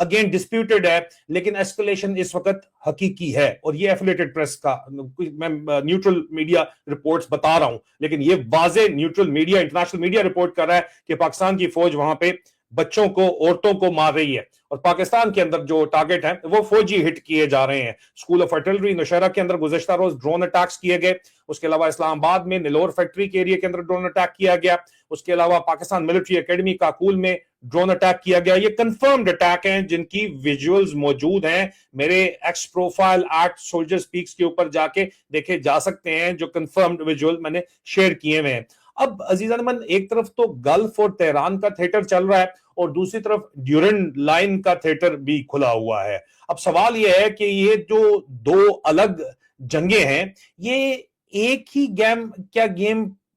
Again disputed ہے، لیکن escalation اس وقت حقیقی ہے، اور یہ ایفیلیٹڈ پریس کا، میں نیوٹرل میڈیا رپورٹس بتا رہا ہوں، لیکن یہ واضح neutral media, international media report کر رہا ہے کہ پاکستان کی فوج وہاں پہ بچوں کو، عورتوں کو مار رہی ہے، اور پاکستان کے اندر جو ٹارگٹ ہیں وہ فوجی ہٹ کیے جا رہے ہیں۔ اسکول آف آرٹلری نوشہرہ کے اندر گزشتہ روز ڈرون اٹیکس کیے گئے، اس کے علاوہ اسلام آباد میں نلور فیکٹری کے ایریا کے اندر ڈرون اٹیک کیا گیا، اس کے علاوہ پاکستان ملٹری اکیڈمی کاکول میں ڈرون اٹیک کیا گیا۔ یہ کنفرمڈ اٹیک ہیں جن کی ویژولز موجود ہیں، میرے ایکس پروفائل @soldier speaks کے اوپر جا کے دیکھے جا سکتے ہیں، جو کنفرمڈ ویژول میں نے شیئر کیے ہوئے ہیں۔ اب عزیزان من، ایک طرف تو گلف اور تہران کا تھیٹر چل رہا ہے، اور دوسری طرف ڈیورنڈ لائن کا تھیٹر بھی کھلا ہوا ہے۔ اب سوال یہ ہے کہ یہ جو دو الگ جنگیں ہیں، یہ ایک ہی گیم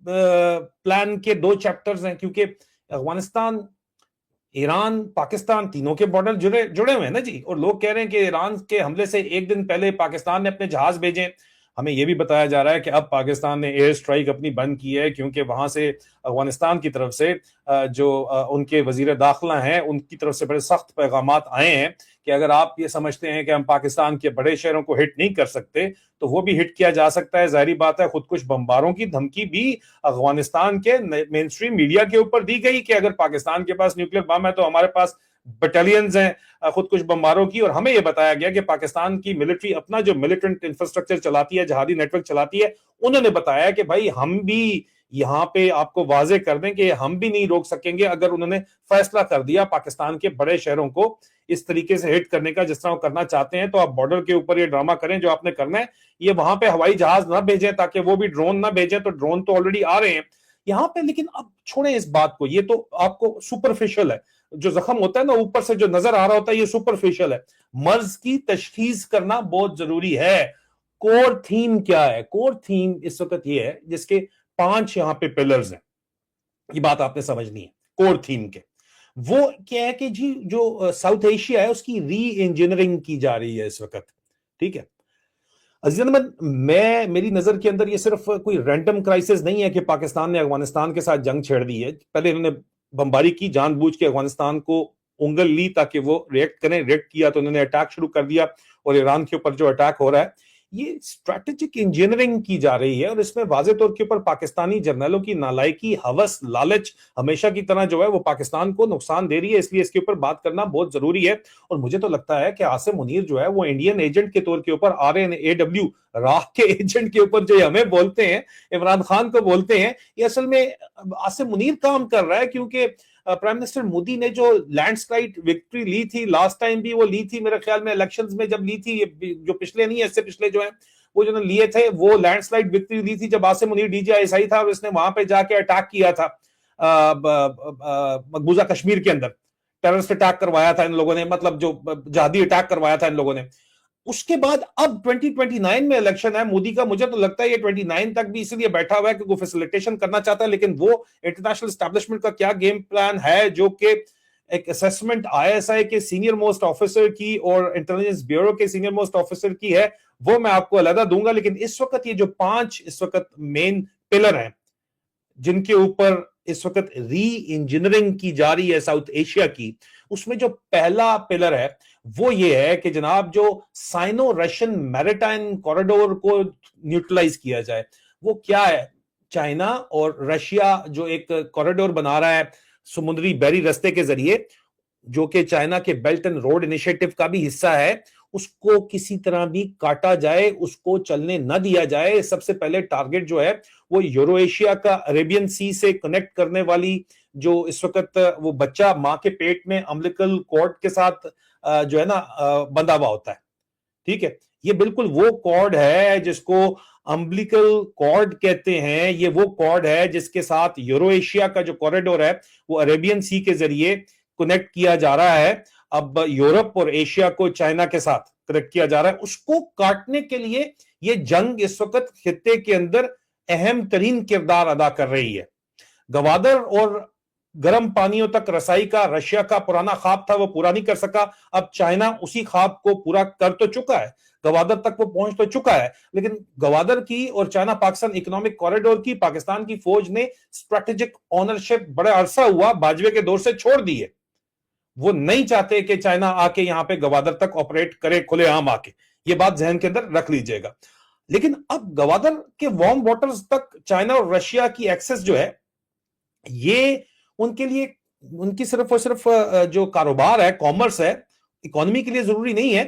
پلان کے دو چیپٹرز ہیں، کیونکہ افغانستان، ایران، پاکستان تینوں کے بارڈر جڑے ہوئے ہیں نا جی، اور لوگ کہہ رہے ہیں کہ ایران کے حملے سے ایک دن پہلے پاکستان نے اپنے جہاز بھیجے۔ ہمیں یہ بھی بتایا جا رہا ہے کہ اب پاکستان نے ایئر سٹرائک اپنی بند کی ہے، کیونکہ وہاں سے افغانستان کی طرف سے جو ان کے وزیر داخلہ ہیں ان کی طرف سے بڑے سخت پیغامات آئے ہیں کہ اگر آپ یہ سمجھتے ہیں کہ ہم پاکستان کے بڑے شہروں کو ہٹ نہیں کر سکتے تو وہ بھی ہٹ کیا جا سکتا ہے۔ ظاہری بات ہے، خودکش بمباروں کی دھمکی بھی افغانستان کے مین سٹریم میڈیا کے اوپر دی گئی کہ اگر پاکستان کے پاس نیوکلیر بم ہے تو ہمارے پاس بٹالینز ہیں خودکش بمباروں کی، اور ہمیں یہ بتایا گیا کہ پاکستان کی ملٹری اپنا جو ملیٹنٹ انفراسٹرکچر چلاتی ہے، جہادی نیٹ ورک چلاتی ہے، انہوں نے بتایا کہ بھائی ہم بھی یہاں پہ آپ کو واضح کر دیں کہ ہم بھی نہیں روک سکیں گے اگر انہوں نے فیصلہ کر دیا پاکستان کے بڑے شہروں کو اس طریقے سے ہٹ کرنے کا جس طرح وہ کرنا چاہتے ہیں، تو آپ بارڈر کے اوپر یہ ڈرامہ کریں جو آپ نے کرنا ہے، یہ وہاں پہ ہوائی جہاز نہ بھیجیں تاکہ وہ بھی ڈرون نہ بھیجیں، تو ڈرون تو آلریڈی آ رہے ہیں یہاں پہ۔ لیکن اب چھوڑیں اس بات کو، یہ تو آپ کو سپرفیشل ہے، جو زخم ہوتا ہے نا اوپر سے جو نظر آ رہا ہوتا ہے یہ سپرفیشل ہے، مرض کی تشخیص کرنا بہت ضروری ہے۔ کور تھیم کیا ہے؟ کور تھیم اس وقت یہ ہے جس کے 5 یہاں پہ پلرز ہیں، یہ بات آپ نے سمجھنی ہے کور تھیم کے۔ وہ کیا ہے کہ جی جو ساؤتھ ایشیا ہے اس کی ری انجینئرنگ کی جا رہی ہے اس وقت، ٹھیک ہے عزیزان، میری نظر کے اندر یہ صرف کوئی رینڈم کرائسس نہیں ہے کہ پاکستان نے افغانستان کے ساتھ جنگ چھیڑ دی ہے۔ پہلے انہوں نے بمباری کی، جان بوجھ کے افغانستان کو انگل لی تاکہ وہ ریئیکٹ کریں، ریئیکٹ کیا تو انہوں نے اٹیک شروع کر دیا، اور ایران کے اوپر جو اٹیک ہو رہا ہے یہ اسٹریٹجک انجینئرنگ کی جا رہی ہے، اور اس میں واضح طور کے اوپر پاکستانی جرنیلوں کی نالائکی، ہوس، لالچ ہمیشہ کی طرح جو ہے وہ پاکستان کو نقصان دے رہی ہے، اس لیے اس کے اوپر بات کرنا بہت ضروری ہے۔ اور مجھے تو لگتا ہے کہ عاصم منیر جو ہے وہ انڈین ایجنٹ کے طور کے اوپر RNAW راہ کے ایجنٹ کے اوپر جو ہمیں بولتے ہیں، عمران خان کو بولتے ہیں، یہ اصل میں عاصم منیر کام کر رہا ہے، کیونکہ پرائم منسٹر مودی نے جو لینڈ سلائڈ وکٹری لی تھی لاسٹ ٹائم بھی وہ لی تھی میرے خیال میں الیکشنز میں جب لی تھی، جو پچھلے نہیں ہے اس سے پچھلے جو ہیں وہ جو لیے تھے، وہ لینڈ سلائڈ وکٹری لی تھی جب عاصم منیر DGI تھا، اور اس نے وہاں پہ جا کے اٹیک کیا تھا مقبوضہ کشمیر کے اندر، ٹیررسٹ اٹیک کروایا تھا ان لوگوں نے، مطلب جو جہادی اٹیک کروایا تھا ان لوگوں نے۔ اس کے بعد اب 2029 میں الیکشن ہے مودی کا، مجھے تو لگتا ہے یہ 29 تک بھی اسی لیے بیٹھا ہوا ہے کہ وہ فیسیلیٹیشن کرنا چاہتا ہے، لیکن وہ انٹرنیشنل اسٹیبلشمنٹ کا کیا گیم پلان ہے جو کہ ایک اسیسمنٹ ISI کے سینئر موسٹ آفیسر کی اور انٹیلیجنس بیورو کے سینئر موسٹ آفیسر کی ہے، وہ میں آپ کو علیحدہ دوں گا۔ لیکن اس وقت یہ جو 5 اس وقت مین پلر ہیں جن کے اوپر اس وقت ری انجینئرنگ کی جا رہی ہے ساؤتھ ایشیا کی، اس میں جو پہلا پلر ہے وہ یہ ہے کہ جناب جو سائنو رشین میریٹائم کوریڈور کو نیوٹرلائز کیا جائے۔ وہ کیا ہے؟ چائنا اور رشیا جو ایک کوریڈور بنا رہا ہے سمندری بحری رستے کے ذریعے، جو کہ چائنا کے بیلٹ اینڈ روڈ انیشیٹو کا بھی حصہ ہے، اس کو کسی طرح بھی کاٹا جائے، اس کو چلنے نہ دیا جائے۔ سب سے پہلے ٹارگٹ جو ہے وہ یورو ایشیا کا عربین سی سے کنیکٹ کرنے والی جو اس وقت وہ بچہ ماں کے پیٹ میں امبلیکل کارڈ کے ساتھ جو ہے نا بندھا ہوا ہوتا ہے، ٹھیک ہے، یہ بالکل وہ کارڈ ہے جس کو امبلیکل کارڈ کہتے ہیں، یہ وہ کارڈ ہے جس کے ساتھ یورو ایشیا کا جو کوریڈور ہے وہ عربین سی کے ذریعے کنیکٹ کیا جا رہا ہے۔ اب یورپ اور ایشیا کو چائنا کے ساتھ کنیکٹ کیا جا رہا ہے، اس کو کاٹنے کے لیے یہ جنگ اس وقت خطے کے اندر اہم ترین کردار ادا کر رہی ہے۔ گوادر اور گرم پانیوں تک رسائی کا رشیا کا پرانا خواب تھا، وہ پورا نہیں کر سکا، اب چائنا اسی خواب کو پورا کر تو چکا ہے، گوادر تک وہ پہنچ تو چکا ہے، لیکن گوادر کی اور چائنا پاکستان اکنامک کوریڈور کی پاکستان کی فوج نے اسٹریٹجک آنرشپ بڑے عرصہ ہوا باجوے کے دور سے چھوڑ دی ہے۔ وہ نہیں چاہتے کہ چائنا آ کے یہاں پہ گوادر تک آپریٹ کرے کھلے عام آ کے. یہ بات ذہن کے اندر رکھ لیجئے گا. لیکن اب گوادر کے وارم واٹرز تک چائنا اور رشیا کی ایکسس جو ہے یہ ان کے لیے ان کی صرف اور صرف جو کاروبار ہے, کامرس ہے, اکانومی کے لیے ضروری نہیں ہے,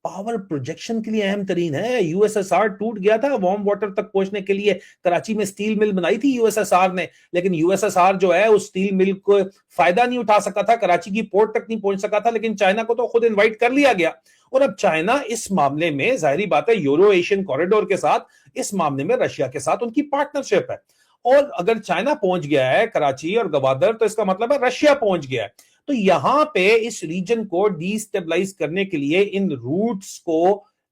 پاور پروجیکشن کے لیے اہم ترین ہے. یو ایس ایس آر ٹوٹ گیا تھا وارم واٹر تک پہنچنے کے لیے. کراچی میں سٹیل مل بنائی تھی یو ایس ایس آر نے, لیکن یو ایس ایس آر جو ہے اس سٹیل مل کو فائدہ نہیں اٹھا سکا تھا, کراچی کی پورٹ تک نہیں پہنچ سکا تھا. لیکن چائنا کو تو خود انوائٹ کر لیا گیا, اور اب چائنا اس معاملے میں ظاہری بات ہے یورو ایشین کوریڈور کے ساتھ, اس معاملے میں رشیا کے ساتھ ان کی پارٹنرشپ ہے. اور اگر چائنا پہنچ گیا ہے کراچی اور گوادر, تو اس کا مطلب ہے رشیا پہنچ گیا ہے. تو یہاں پہ اس ریجن کو ڈی سٹیبلائز کرنے کے لیے, ان روٹس کو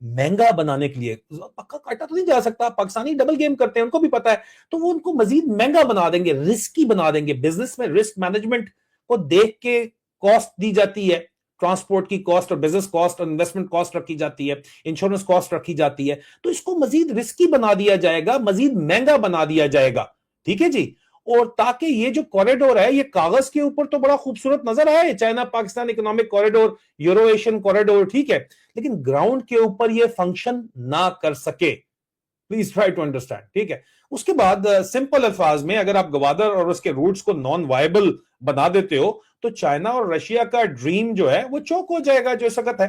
مہنگا بنانے کے لیے, پکا کاٹا تو نہیں جا سکتا, پاکستانی ڈبل گیم کرتے ہیں ان کو بھی پتا ہے, تو وہ ان کو مزید مہنگا بنا دیں گے, رسکی بنا دیں گے. بزنس میں رسک مینجمنٹ کو دیکھ کے کاسٹ دی جاتی ہے, ٹرانسپورٹ کی کاسٹ اور بزنس کاسٹ اور انویسٹمنٹ کاسٹ رکھی جاتی ہے, انشورنس کاسٹ رکھی جاتی ہے. تو اس کو مزید رسکی بنا دیا جائے گا, مزید مہنگا بنا دیا جائے گا. ٹھیک ہے جی. اور تاکہ یہ جو کوریڈور ہے یہ کاغذ کے اوپر تو بڑا خوبصورت نظر آئے, China Pakistan economic corridor, euro Asian corridor, ٹھیک ہے, لیکن گراؤنڈ کے اوپر یہ فنکشن نہ کر سکے. Please try to understand. ٹھیک ہے. اس کے بعد سمپل الفاظ میں اگر آپ گوادر اور اس کے روٹس کو نان وائبل بنا دیتے ہو, تو چائنا اور رشیا کا ڈریم جو ہے وہ چوک ہو جائے گا جو اس وقت ہے.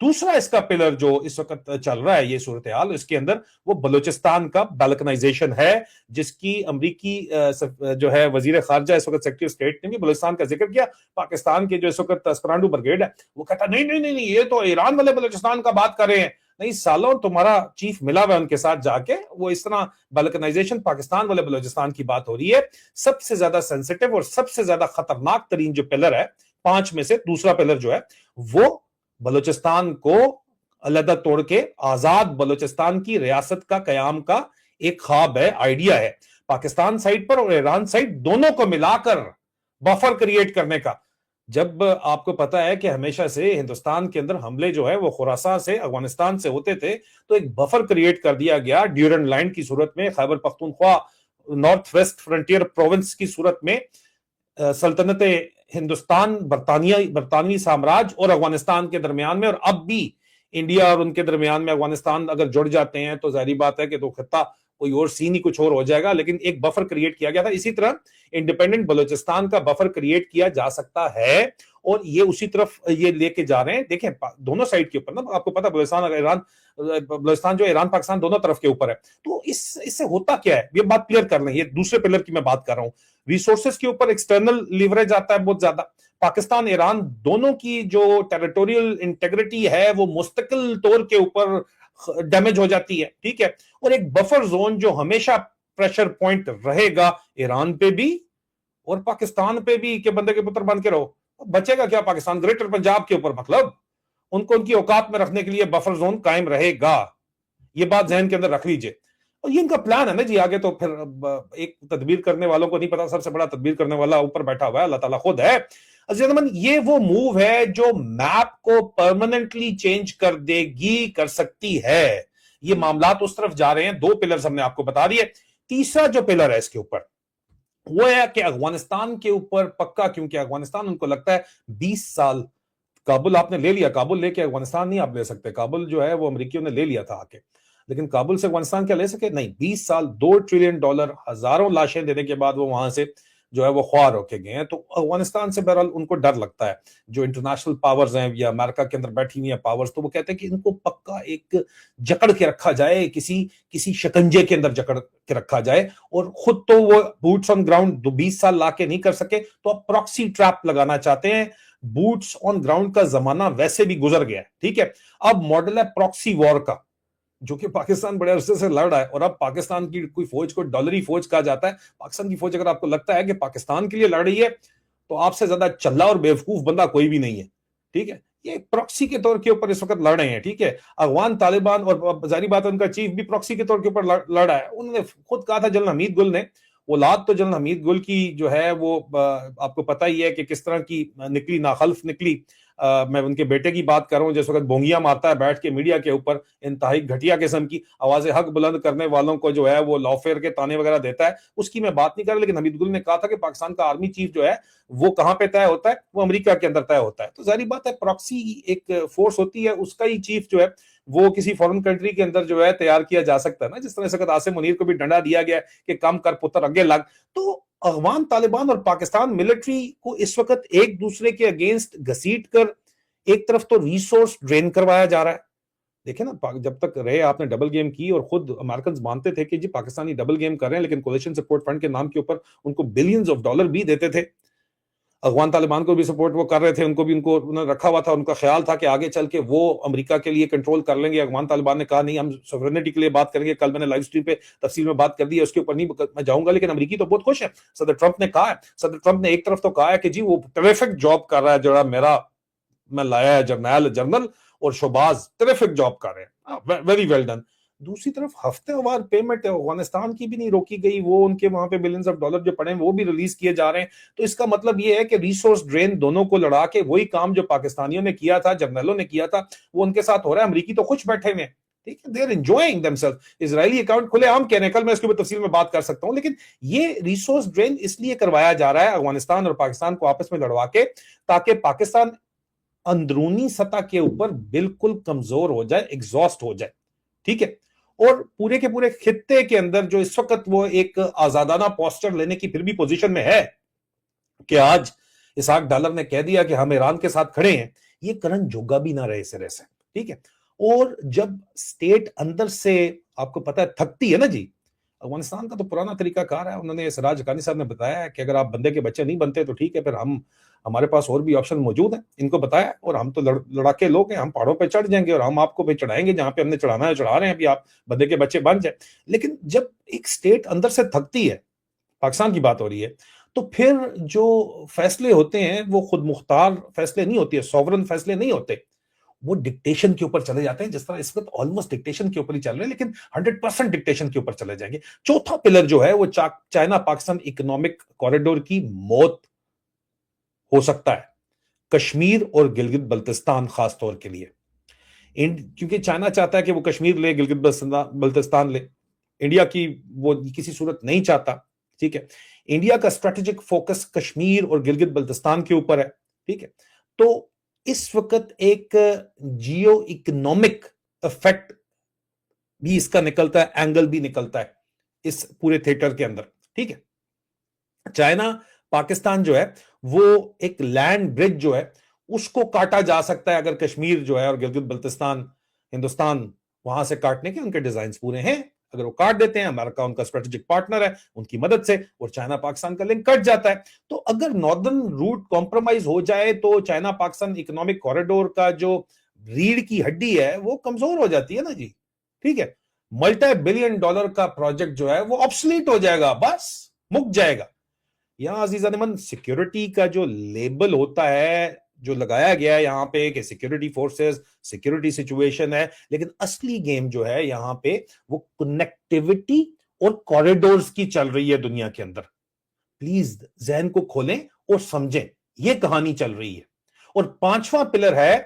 دوسرا اس کا پلر جو اس وقت چل رہا ہے یہ صورتحال, اس کے اندر وہ بلوچستان کا بالکنائزیشن ہے, جس کی امریکی جو ہے وزیر خارجہ اس وقت سیکرٹری اسٹیٹ نے بھی بلوچستان کا ذکر کیا. پاکستان کے جو اس وقت اسپرانڈو برگیڈ ہے وہ کہتا نہیں نہیں نہیں یہ تو ایران والے بلوچستان کا بات کر رہے ہیں. نہیں سالوں تمہارا چیف ملا ہوا ان کے ساتھ جا کے, وہ اس طرح بالکنائزیشن پاکستان والے بلوچستان کی بات ہو رہی ہے. سب سے زیادہ سینسٹیو اور سب سے زیادہ خطرناک ترین جو پلر ہے 5 میں سے, دوسرا پلر جو ہے وہ بلوچستان کو علیحدہ توڑ کے آزاد بلوچستان کی ریاست کا قیام کا ایک خواب ہے, آئیڈیا ہے, پاکستان سائڈ پر اور ایران سائڈ دونوں کو ملا کر بفر کریٹ کرنے کا. جب آپ کو پتا ہے کہ ہمیشہ سے ہندوستان کے اندر حملے جو ہے وہ خراسان سے, افغانستان سے ہوتے تھے, تو ایک بفر کریٹ کر دیا گیا ڈیورنڈ لائن کی صورت میں, Khyber Pakhtunkhwa North West Frontier Province کی صورت میں. سلطنت ہندوستان, برطانوی سامراج اور افغانستان کے درمیان میں, اور اب بھی انڈیا اور ان کے درمیان میں افغانستان اگر جڑ جاتے ہیں تو ظاہری بات ہے کہ تو خطہ کوئی اور سین ہی کچھ اور ہو جائے گا. لیکن ایک بفر کریٹ کیا گیا تھا. اسی طرح انڈیپینڈنٹ بلوچستان کا بفر کریٹ کیا جا سکتا ہے, اور یہ اسی طرف یہ لے کے جا رہے ہیں. دیکھیں دونوں سائڈ کے اوپر نا, آپ کو پتا بلوچستان جو ایران پاکستان دونوں طرف کے اوپر ہے. تو اس سے ہوتا کیا ہے, یہ بات کلیئر کر لیں. یہ دوسرے پلر کی میں بات کر رہا ہوں. ریسورسز کے اوپر ایکسٹرنل لیوریج آتا ہے بہت زیادہ. پاکستان ایران دونوں کی جو ٹیریٹوریل انٹیگریٹی ہے وہ مستقل طور کے اوپر ڈیمیج ہو جاتی ہے. ٹھیک ہے. اور ایک بفر زون جو ہمیشہ پریشر پوائنٹ رہے گا ایران پہ بھی اور پاکستان پہ بھی, کہ بندے کے پتر بن کے رہو. بچے گا کیا پاکستان؟ گریٹر پنجاب کے اوپر مطلب ان کو ان کی اوقات میں رکھنے کے لیے بفر زون قائم رہے گا. یہ بات ذہن کے اندر رکھ لیجئے. اور یہ ان کا پلان ہے نا جی. آگے تو پھر ایک تدبیر کرنے والوں کو نہیں پتا, سب سے بڑا تدبیر کرنے والا اوپر بیٹھا ہوا ہے, اللہ تعالیٰ خود ہے. یہ وہ موو ہے جو میپ کو پرماننٹلی چینج کر دے گی, کر سکتی ہے. یہ معاملات اس طرف جا رہے ہیں. 2 پلرز ہم نے آپ کو بتا دیے. تیسرا جو پلر ہے اس کے اوپر وہ ہے کہ افغانستان کے اوپر پکا, کیونکہ افغانستان ان کو لگتا ہے 20 سال کابل آپ نے لے لیا, کابل لے کے افغانستان نہیں آپ لے سکتے. کابل جو ہے وہ امریکیوں نے لے لیا تھا آ کے, لیکن کابل سے افغانستان کیا لے سکے؟ نہیں. 20 سال, $2 ٹریلین, ہزاروں لاشیں دینے کے بعد وہ وہاں سے جو ہے وہ خوار ہو کے گئے ہیں. تو افغانستان سے بہرحال ان کو ڈر لگتا ہے. جو انٹرنیشنل پاورز ہیں یا امریکہ کے اندر بیٹھی ہوئی ہیں پاورز, تو وہ کہتے ہیں کہ ان کو پکا ایک جکڑ کے رکھا جائے, کسی شکنجے کے اندر جکڑ کے رکھا جائے. اور خود تو وہ بوٹس آن گراؤنڈ 20 سال لا کے نہیں کر سکے, تو اب پراکسی ٹریپ لگانا چاہتے ہیں. بوٹس آن گراؤنڈ کا زمانہ ویسے بھی گزر گیا ہے. ٹھیک ہے. اب ماڈل ہے پراکسی وار کا, جو کہ پاکستان بڑے عرصے سے لڑ رہا ہے. اور اب پاکستان کی کوئی فوج کو ڈالری فوج کہا جاتا ہے. پاکستان کی فوج اگر آپ کو لگتا ہے کہ پاکستان کے لیے لڑ رہی ہے, تو آپ سے زیادہ چلا اور بیوقوف بندہ کوئی بھی نہیں ہے. ٹھیک ہے. یہ پراکسی کے طور کے اوپر اس وقت لڑ رہے ہیں. ٹھیک ہے. افغان طالبان, اور ظاہری بات ان کا چیف بھی پراکسی کے طور کے اوپر لڑ رہا ہے. انہوں نے خود کہا تھا, جنرل حمید گل نے, اولاد تو جنرل حمید گل کی جو ہے وہ آپ کو پتہ ہی ہے کہ کس طرح کی نکلی, ناخلف نکلی. میں ان کے بیٹے کی بات کر رہا ہوں جس وقت بونگیاں مارتا ہے بیٹھ کے میڈیا کے اوپر، انتہائی گھٹیا قسم کی آواز حق بلند کرنے والوں کو جو ہے وہ لافیئر کے تانے وغیرہ دیتا ہے، اس کی میں بات نہیں کر رہا. لیکن حمید گل نے کہا تھا کہ پاکستان کا آرمی چیف جو ہے وہ کہاں پہ طے ہوتا ہے؟ وہ امریکہ کے اندر طے ہوتا ہے. تو ظاہری بات ہے پراکسی ایک فورس ہوتی ہے، اس کا ہی چیف جو ہے وہ کسی فورن کنٹری کے اندر جو ہے تیار کیا جا سکتا ہے نا. جس طرح سے عاصم منیر کو بھی ڈنڈا دیا گیا کہ کام کر پتر اگے لگ. تو افغان طالبان اور پاکستان ملٹری کو اس وقت ایک دوسرے کے اگینسٹ گھسیٹ کر ایک طرف تو ریسورس ڈرین کروایا جا رہا ہے. دیکھیں نا جب تک رہے آپ نے ڈبل گیم کی، اور خود امریکنز مانتے تھے کہ جی پاکستانی ڈبل گیم کر رہے ہیں، لیکن کولیشن سپورٹ فنڈ کے نام کے اوپر ان کو بلینز آف ڈالر بھی دیتے تھے. افغان طالبان کو بھی سپورٹ وہ کر رہے تھے، ان کو بھی انہوں نے رکھا ہوا تھا. ان کا خیال تھا کہ آگے چل کے وہ امریکہ کے لیے کنٹرول کر لیں گے. افغان طالبان نے کہا نہیں، ہم سوورنٹی کے لیے بات کریں گے. کل میں نے لائیو سٹریم پہ تفصیل میں بات کر دی ہے، اس کے اوپر نہیں میں جاؤں گا. لیکن امریکی تو بہت خوش ہے. صدر ٹرمپ نے کہا ہے، صدر ٹرمپ نے ایک طرف تو کہا ہے کہ جی وہ ٹریفک جاب کر رہا ہے جو میرا میں لایا ہے جنرل اور شہباز ٹریفک جاب کر رہے ہیں، ویری ویل ڈن. دوسری طرف ہفتے وار پیمنٹ افغانستان کی بھی نہیں روکی گئی، وہ ان کے وہاں پہ بلینز آف ڈالر جو پڑے ہیں وہ بھی ریلیز کیے جا رہے ہیں. تو اس کا مطلب یہ ہے کہ ریسورس ڈرین دونوں کو لڑا کے وہی کام جو پاکستانیوں نے کیا تھا، جرنیلوں نے کیا تھا، وہ ان کے ساتھ ہو رہا ہے. امریکی تو خوش بیٹھے ہوئے ہیں، ٹھیک ہے، they are enjoying them self. اسرائیلی اکاؤنٹ کھلے عام کہہ رہے ہیں، کل میں اس کے اوپر تفصیل میں بات کر سکتا ہوں. لیکن یہ ریسورس ڈرین اس لیے کروایا جا رہا ہے افغانستان اور پاکستان کو آپس میں لڑوا کے، تاکہ پاکستان اندرونی سطح کے اوپر بالکل کمزور ہو جائے، ایگزاسٹ ہو جائے. ٹھیک ہے، اور پورے کے پورے خطے کے اندر جو اس وقت وہ ایک آزادانہ پوسچر لینے کی پھر بھی پوزیشن میں ہے کہ آج اسحاق ڈالر نے کہہ دیا کہ ہم ایران کے ساتھ کھڑے ہیں، یہ کرن جوگا بھی نہ رہے سرے سے. ٹھیک ہے، اور جب سٹیٹ اندر سے آپ کو پتہ ہے تھکتی ہے نا جی. افغانستان کا تو پرانا طریقہ کار ہے، انہوں نے سراج حقانی صاحب نے بتایا ہے کہ اگر آپ بندے کے بچے نہیں بنتے تو ٹھیک ہے، پھر ہمارے پاس اور بھی آپشن موجود ہیں. ان کو بتایا، اور ہم تو لڑاکے لوگ ہیں، ہم پہاڑوں پہ چڑھ جائیں گے اور ہم آپ کو پہ چڑھائیں گے جہاں پہ ہم نے چڑھانا ہے چڑھا رہے ہیں، ابھی آپ بندے کے بچے بن جائیں. لیکن جب ایک سٹیٹ اندر سے تھکتی ہے، پاکستان کی بات ہو رہی ہے، تو پھر جو فیصلے ہوتے ہیں وہ خود مختار فیصلے نہیں ہوتے، سوورن فیصلے نہیں ہوتے، وہ ڈکٹیشن کے اوپر چلے جاتے ہیں. جس طرح اس وقت آلموسٹ ڈکٹیشن کے اوپر ہی چل رہے ہیں، لیکن 100% ڈکٹیشن کے اوپر چلے جائیں گے. چوتھا پلر جو ہے وہ چائنا پاکستان اکنامک کوریڈور کی موت ہو سکتا ہے، کشمیر اور گلگت بلتستان خاص طور کے لیے. کیونکہ چائنا چاہتا ہے کہ وہ کشمیر لے، گلگت بلتستان لے. انڈیا کی وہ کسی صورت نہیں چاہتا. ٹھیک ہے، انڈیا کا اسٹریٹجک فوکس کشمیر اور گلگت بلتستان کے اوپر ہے. ٹھیک ہے، تو اس وقت ایک جیو اکنامک افیکٹ بھی اس کا نکلتا ہے، اینگل بھی نکلتا ہے اس پورے تھیٹر کے اندر. ٹھیک ہے، چائنا پاکستان جو ہے وہ ایک لینڈ برج جو ہے اس کو کاٹا جا سکتا ہے اگر کشمیر جو ہے اور گلگت بلتستان ہندوستان وہاں سے کاٹنے کے ان کے ڈیزائنز پورے ہیں. اگر وہ کاٹ دیتے ہیں، امریکہ ان کا اسٹریٹجک پارٹنر ہے، ان کی مدد سے، اور چائنا پاکستان کا لنک کٹ جاتا ہے. تو اگر ناردرن روٹ کمپرومائز ہو جائے تو چائنا پاکستان اکنامک کوریڈور کا جو ریڑھ کی ہڈی ہے وہ کمزور ہو جاتی ہے نا جی. ٹھیک ہے، ملٹی بلین ڈالر کا پروجیکٹ جو ہے وہ آبسلیٹ ہو جائے گا، بس مک جائے گا. یہاں عزیزان من سیکیورٹی کا جو لیبل ہوتا ہے جو لگایا گیا ہے یہاں پہ کہ سیکیورٹی فورسز، سیکیورٹی سچویشن ہے، لیکن اصلی گیم جو ہے یہاں پہ وہ کنیکٹیوٹی اور کوریڈورز کی چل رہی ہے دنیا کے اندر. پلیز ذہن کو کھولیں اور سمجھیں، یہ کہانی چل رہی ہے. اور پانچواں پلر ہے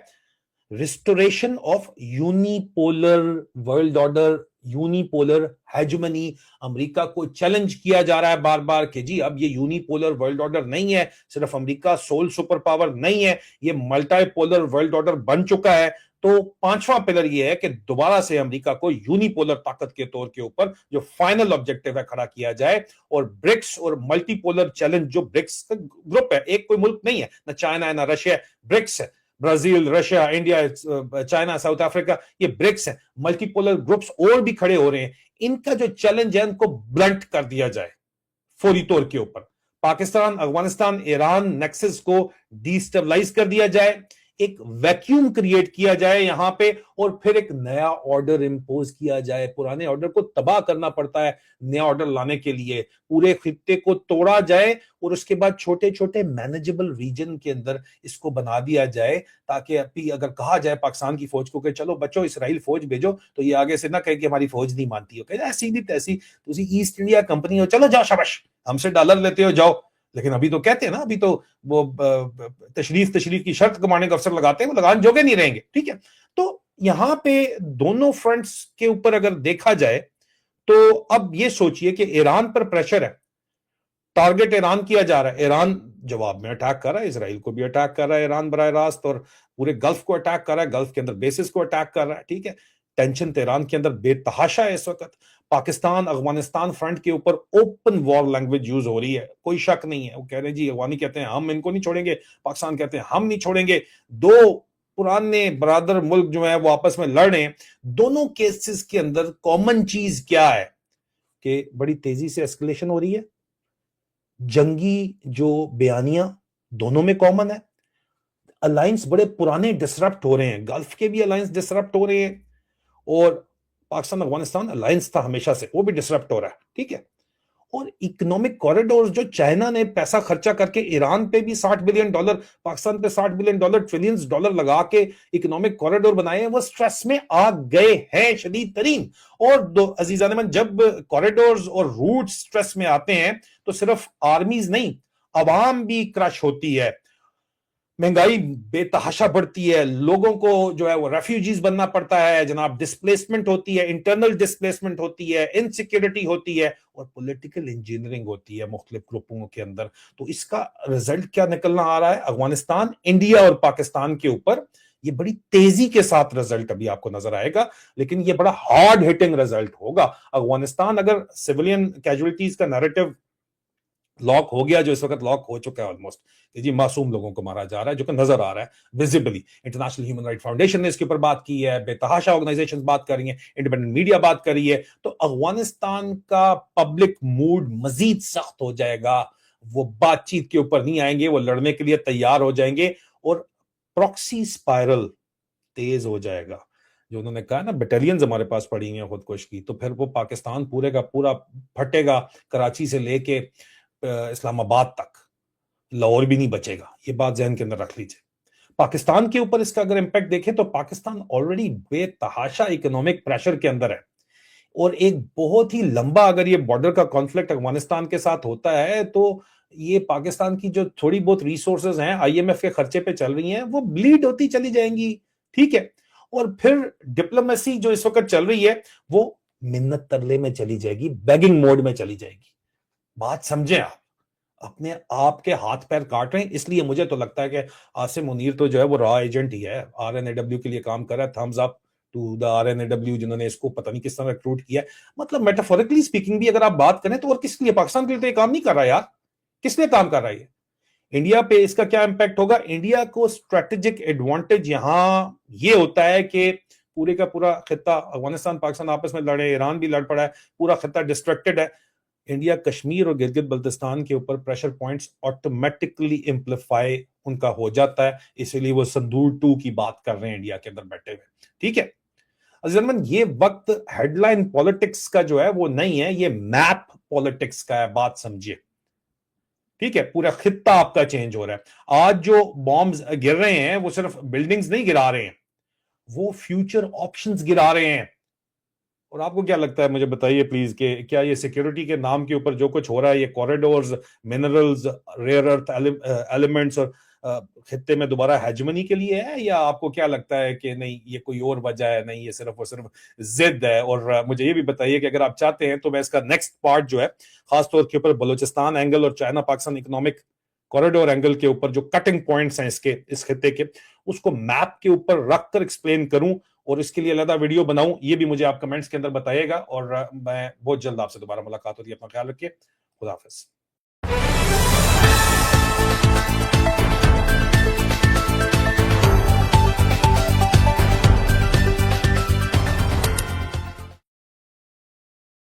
restoration of unipolar world order, unipolar hegemony. امریکہ کو چیلنج کیا جا رہا ہے بار بار کہ جی اب یہ یونیپولر ورلڈ آرڈر نہیں ہے، صرف امریکہ سول سپر پاور نہیں ہے، یہ ملٹی پولر ورلڈ آرڈر بن چکا ہے. تو پانچواں پلر یہ ہے کہ دوبارہ سے امریکہ کو یونیپولر طاقت کے طور کے اوپر جو فائنل آبجیکٹو ہے کھڑا کیا جائے. اور برکس اور ملٹی پولر چیلنج جو برکس کا گروپ ہے، ایک کوئی ملک نہیں ہے، نہ چائنا ہے نہ رشیا، برکس ہے، Brazil, Russia, India, China, South Africa, یہ برکس ہیں. ملٹی پولر گروپس اور بھی کھڑے ہو رہے ہیں. ان کا جو چیلنج ہے ان کو بلنٹ کر دیا جائے فوری طور کے اوپر. پاکستان، افغانستان، ایران نیکسس کو ڈی اسٹیبلائز کر دیا جائے، ایک ویکیوم کریٹ کیا جائے یہاں پہ، اور پھر ایک نیا آرڈر امپوز کیا جائے. پرانے آرڈر کو تباہ کرنا پڑتا ہے نیا آرڈر لانے کے لیے. پورے خطے کو توڑا جائے اور اس کے بعد چھوٹے چھوٹے مینیجبل ریجن کے اندر اس کو بنا دیا جائے، تاکہ ابھی اگر کہا جائے پاکستان کی فوج کو کہ چلو بچو اسرائیل فوج بھیجو، تو یہ آگے سے نہ کہے کہ ہماری فوج نہیں مانتی ہو، کہ ایسی نہیں تیسی تسی ایسٹ انڈیا کمپنی ہو، چلو جاؤ شاباش، ہم سے ڈالر لیتے ہو جاؤ، لیکن ابھی تو کہتے ہیں نا, ابھی تو وہ تشریف کی شرط کمانے کا افسر لگاتے ہیں, وہ لگان جوگے نہیں رہیں گے. ٹھیک ہے, تو یہاں پہ دونوں فرنٹس کے اوپر اگر دیکھا جائے تو اب یہ سوچئے کہ ایران پر پریشر ہے, ٹارگٹ ایران کیا جا رہا ہے, ایران جواب میں اٹیک کر رہا ہے, اسرائیل کو بھی اٹیک کر رہا ہے ایران براہ راست, اور پورے گلف کو اٹیک کر رہا ہے, گلف کے اندر بیسز کو اٹیک کر رہا ہے. ٹھیک ہے, ٹینشن تہران کے اندر بے تحاشا ہے اس وقت. پاکستان افغانستان فرنٹ کے اوپر اوپن وار لینگویج یوز ہو رہی ہے, کوئی شک نہیں ہے. وہ کہہ رہے ہیں جی, افغانی کہتے ہیں ہم ان کو نہیں چھوڑیں گے, پاکستان کہتے ہیں ہم نہیں چھوڑیں گے. دو پرانے برادر ملک جو ہیں وہ آپس میں لڑ رہے ہیں. دونوں کیسز کے اندر کامن چیز کیا ہے کہ بڑی تیزی سے اسکلیشن ہو رہی ہے. جنگی جو بیانیاں دونوں میں کامن ہے. الائنس بڑے پرانے ڈسرپٹ ہو رہے ہیں, گلف کے بھی الائنس ڈسرپٹ ہو رہے ہیں, اور پاکستان افغانستان الائنس تھا ہمیشہ سے, وہ بھی ڈسرپٹ ہو رہا ہے. ٹھیک ہے, اور اکنامک کوریڈورز جو چائنا نے پیسہ خرچہ کر کے ایران پہ بھی $60 بلین, پاکستان پہ $60 بلین, ٹریلینز ڈالر لگا کے اکنامک کوریڈور بنائے ہیں, وہ سٹریس میں آ گئے ہیں شدید ترین. اور عزیزان من, جب کوریڈورز اور روٹ سٹریس میں آتے ہیں تو صرف آرمیز نہیں, عوام بھی کرش ہوتی ہے, مہنگائی بے تحاشا بڑھتی ہے, لوگوں کو جو ہے وہ ریفیوجیز بننا پڑتا ہے جناب, ڈسپلیسمنٹ ہوتی ہے, انٹرنل ڈسپلیسمنٹ ہوتی ہے, انسیکیورٹی ہوتی ہے, اور پولیٹیکل انجینئرنگ ہوتی ہے مختلف گروپوں کے اندر. تو اس کا رزلٹ کیا نکلنا آ رہا ہے افغانستان, انڈیا اور پاکستان کے اوپر؟ یہ بڑی تیزی کے ساتھ رزلٹ ابھی آپ کو نظر آئے گا, لیکن یہ بڑا ہارڈ ہٹنگ رزلٹ ہوگا. افغانستان اگر سیولین کیجولیٹیز کا نیریٹو لاک ہو گیا, جو اس وقت لاک ہو چکا ہے آلموسٹ, کہ جی معصوم لوگوں کو مارا جا رہا ہے, جو کہ نظر آ رہا ہے ویزیبلی. انٹرنیشنل ہیومن رائٹ فاؤنڈیشن نے اس کے اوپر بات کی ہے, بے تحاشا آرگنائزیشن بات کر رہی ہیں, انڈیپینڈنٹ میڈیا بات کر رہی ہے. تو افغانستان کا پبلک موڈ مزید سخت ہو جائے گا, وہ بات چیت کے اوپر نہیں آئیں گے, وہ لڑنے کے لیے تیار ہو جائیں گے, اور پراکسی اسپائرل تیز ہو جائے گا. جو انہوں نے کہا نا بٹالینز ہمارے پاس پڑی ہیں خودکش کی, تو پھر وہ پاکستان پورے کا پورا پھٹے گا, کراچی سے لے کے اسلام آباد تک, لاہور بھی نہیں بچے گا. یہ بات ذہن کے اندر رکھ لیجئے. پاکستان کے اوپر اس کا اگر امپیکٹ دیکھیں تو پاکستان آلریڈی بے تحاشا اکنامک پریشر کے اندر ہے, اور ایک بہت ہی لمبا اگر یہ بارڈر کا کانفلکٹ افغانستان کے ساتھ ہوتا ہے تو یہ پاکستان کی جو تھوڑی بہت ریسورسز ہیں آئی ایم ایف کے خرچے پہ چل رہی ہیں, وہ بلیڈ ہوتی چلی جائیں گی. ٹھیک ہے, اور پھر ڈپلومیسی جو اس وقت چل رہی ہے وہ منت ترلے میں چلی جائے گی, بیگنگ موڈ میں چلی جائے گی. بات سمجھیں, آپ اپنے آپ کے ہاتھ پیر کاٹ رہے ہیں. اس لیے مجھے تو لگتا ہے کہ عاصم منیر تو جو ہے وہ را ایجنٹ ہی ہے, RNAW کے لیے کام کر رہا ہے. Thumbs up to the RNAW جنہوں نے اس کو پتہ نہیں کس طرح ریکروٹ کیا ہے. مطلب میٹافورکلی سپیکنگ بھی اگر آپ بات کریں تو اور کس لیے, پاکستان کے لیے تو یہ کام نہیں کر رہا یار. کس لیے کام کر رہا ہے یہ؟ انڈیا پہ اس کا کیا امپیکٹ ہوگا؟ انڈیا کو اسٹریٹجک ایڈوانٹیج یہاں یہ ہوتا ہے کہ پورے کا پورا خطہ, افغانستان پاکستان آپس میں لڑے, ایران بھی لڑ پڑا ہے, پورا خطہ ڈسٹریکٹڈ ہے. انڈیا کشمیر اور گلگت بلتستان کے اوپر پریشر پوائنٹس آٹومیٹکلی امپلیفائی ان کا ہو جاتا ہے, اسی لیے وہ سندور 2 کی بات کر رہے ہیں انڈیا کے اندر بیٹھے ہوئے. ٹھیک ہے عزیزان, یہ وقت ہیڈ لائن پالیٹکس کا جو ہے وہ نہیں ہے, یہ میپ پالیٹکس کا ہے, بات سمجھیے. ٹھیک ہے, پورا خطہ آپ کا چینج ہو رہا ہے. آج جو بامبز گر رہے ہیں وہ صرف بلڈنگز نہیں گرا رہے ہیں, وہ فیوچر آپشنز گرا رہے ہیں. اور آپ کو کیا لگتا ہے, مجھے بتائیے پلیز, کہ کیا یہ سیکیورٹی کے نام کے اوپر جو کچھ ہو رہا ہے, یہ کوریڈورز, منرلز, ریئر ارتھ ایلیمنٹس اور خطے میں دوبارہ ہیجمنی کے لیے ہے, یا آپ کو کیا لگتا ہے کہ نہیں یہ کوئی اور وجہ ہے, نہیں یہ صرف اور صرف ضد ہے؟ اور مجھے یہ بھی بتائیے کہ اگر آپ چاہتے ہیں تو میں اس کا نیکسٹ پارٹ جو ہے خاص طور کے اوپر بلوچستان اینگل اور China Pakistan economic corridor angle کے اوپر جو کٹنگ پوائنٹس ہیں اس خطے کے, اس کو میپ کے اوپر رکھ کر ایکسپلین کروں, اور اس کے لیے علیحدہ ویڈیو بناؤں. یہ بھی مجھے آپ کمنٹس کے اندر بتائیے گا, اور میں بہت جلد آپ سے دوبارہ ملاقات ہوتی ہے. اپنا خیال رکھیے. خدا حافظ.